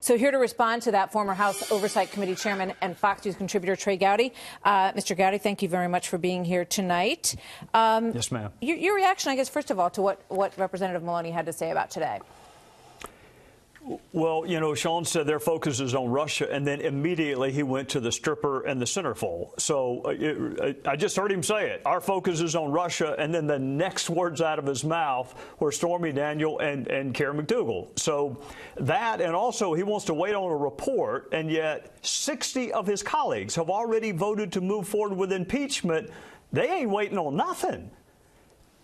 So here to respond to that, former House Oversight Committee Chairman and Fox News contributor Trey Gowdy. Mr. Gowdy, thank you very much for being here tonight. Yes, ma'am. Your reaction, I guess, first of all, to what Representative Maloney had to say about today. Well, you know, Sean said their focus is on Russia, and then immediately he went to the stripper and the centerfold. So I just heard him say it. Our focus is on Russia, and then the next words out of his mouth were Stormy Daniel and Karen McDougal. So that, and also he wants to wait on a report, and yet 60 of his colleagues have already voted to move forward with impeachment. They ain't waiting on nothing.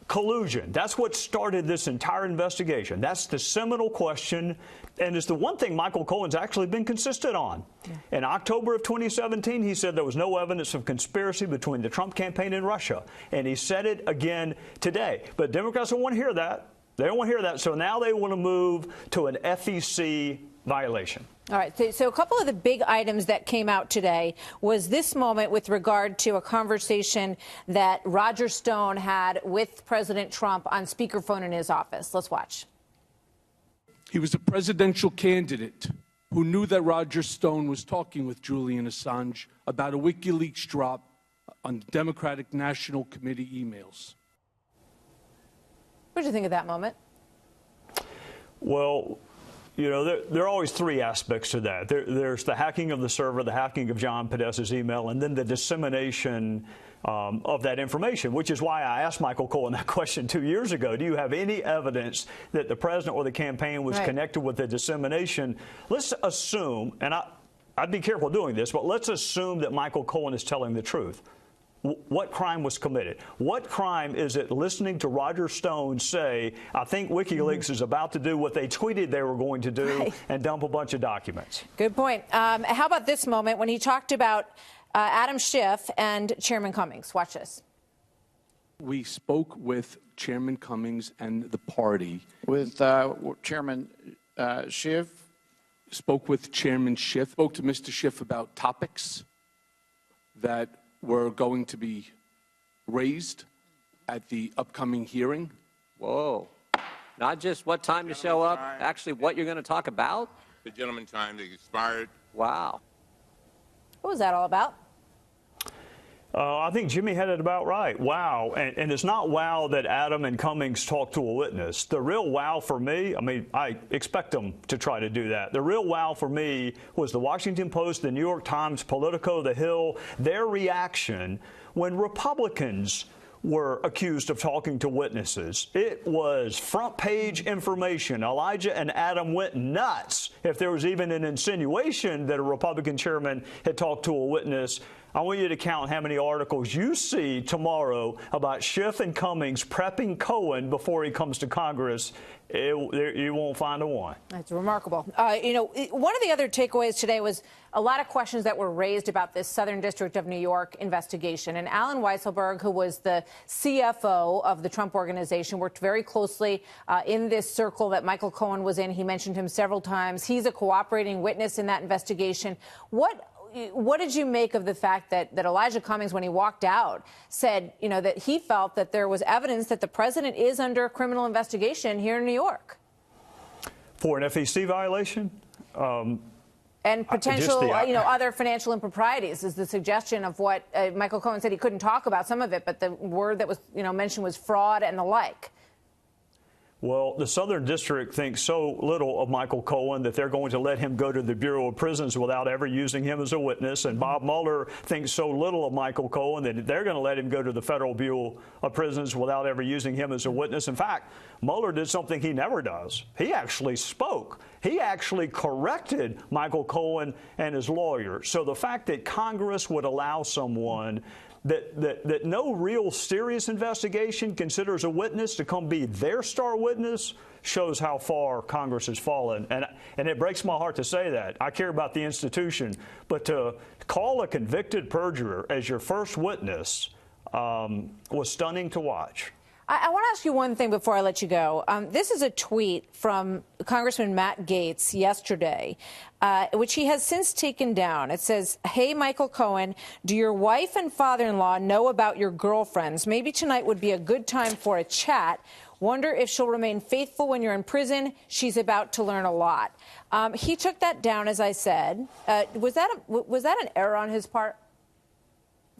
Collusion. That's what started this entire investigation. That's the seminal question, and it's the one thing Michael Cohen's actually been consistent on. Yeah. In October of 2017, he said there was no evidence of conspiracy between the Trump campaign and Russia, and he said it again today. But Democrats don't want to hear that. They don't want to hear that, so now they want to move to an FEC violation. All right. So a couple of the big items that came out today was this moment with regard to a conversation that Roger Stone had with President Trump on speakerphone in his office. Let's watch. He was a presidential candidate who knew that Roger Stone was talking with Julian Assange about a WikiLeaks drop on Democratic National Committee emails. What did you think of that moment? Well, you know, there are always three aspects to that. There's the hacking of the server, the hacking of John Podesta's email, and then the dissemination of that information, which is why I asked Michael Cohen that question 2 years ago. Do you have any evidence that the president or the campaign was connected with the dissemination? Let's assume, and I'd be careful doing this, but let's assume that Michael Cohen is telling the truth. What crime was committed? What crime is it listening to Roger Stone say, I think WikiLeaks is about to do what they tweeted they were going to do and dump a bunch of documents? Good point. How about this moment when he talked about Adam Schiff and Chairman Cummings? Watch this. We spoke with Chairman Cummings and the party. With Chairman Schiff? Spoke with Chairman Schiff. Spoke to Mr. Schiff about topics that were going to be raised at the upcoming hearing. Whoa. Not just what time to show up, actually what you're going to talk about? The gentleman time that expired. Wow. What was that all about? I think Jimmy had it about right. Wow. And it's not wow that Adam and Cummings talked to a witness. The real wow for me, I mean, I expect them to try to do that. The real wow for me was the Washington Post, the New York Times, Politico, The Hill, their reaction when Republicans were accused of talking to witnesses. It was front page information. Elijah and Adam went nuts if there was even an insinuation that a Republican chairman had talked to a witness. I want you to count how many articles you see tomorrow about Schiff and Cummings prepping Cohen before he comes to Congress. You won't find a one. That's remarkable. You know, one of the other takeaways today was a lot of questions that were raised about this Southern District of New York investigation. And Alan Weisselberg, who was the CFO of the Trump Organization, worked very closely in this circle that Michael Cohen was in. He mentioned him several times. He's a cooperating witness in that investigation. What did you make of the fact that Elijah Cummings, when he walked out, said, you know, that he felt that there was evidence that the president is under a criminal investigation here in New York? For an FEC violation? And potential, you know, other financial improprieties is the suggestion of what Michael Cohen said. He couldn't talk about some of it, but the word that was, you know, mentioned was fraud and the like. Well, the Southern District thinks so little of Michael Cohen that they're going to let him go to the Bureau of Prisons without ever using him as a witness. And Bob Mueller thinks so little of Michael Cohen that they're going to let him go to the Federal Bureau of Prisons without ever using him as a witness. In fact, Mueller did something he never does. He actually spoke. He actually corrected Michael Cohen and his lawyer. So the fact that Congress would allow someone that no real serious investigation considers a witness to come be their star witness shows how far Congress has fallen. And it breaks my heart to say that. I care about the institution. But to call a convicted perjurer as your first witness was stunning to watch. I want to ask you one thing before I let you go. This is a tweet from Congressman Matt Gaetz yesterday, which he has since taken down. It says, "Hey, Michael Cohen, do your wife and father-in-law know about your girlfriends? Maybe tonight would be a good time for a chat. Wonder if she'll remain faithful when you're in prison. She's about to learn a lot. He took that down, as I said. Was that an error on his part?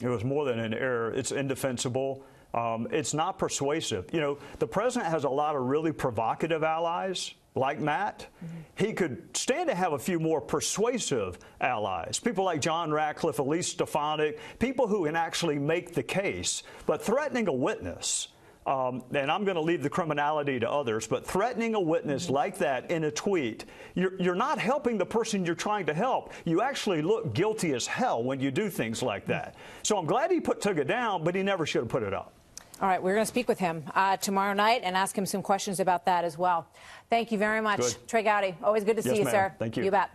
It was more than an error. It's indefensible. It's not persuasive. You know, the president has a lot of really provocative allies, like Matt. He could stand to have a few more persuasive allies, people like John Ratcliffe, Elise Stefanik, people who can actually make the case. But threatening a witness, and I'm going to leave the criminality to others, but threatening a witness like that in a tweet, you're not helping the person you're trying to help. You actually look guilty as hell when you do things like that. So I'm glad he took it down, but he never should have put it up. All right, we're going to speak with him tomorrow night and ask him some questions about that as well. Thank you very much. Good. Trey Gowdy, always good to see you, ma'am. sir. Thank you. You bet.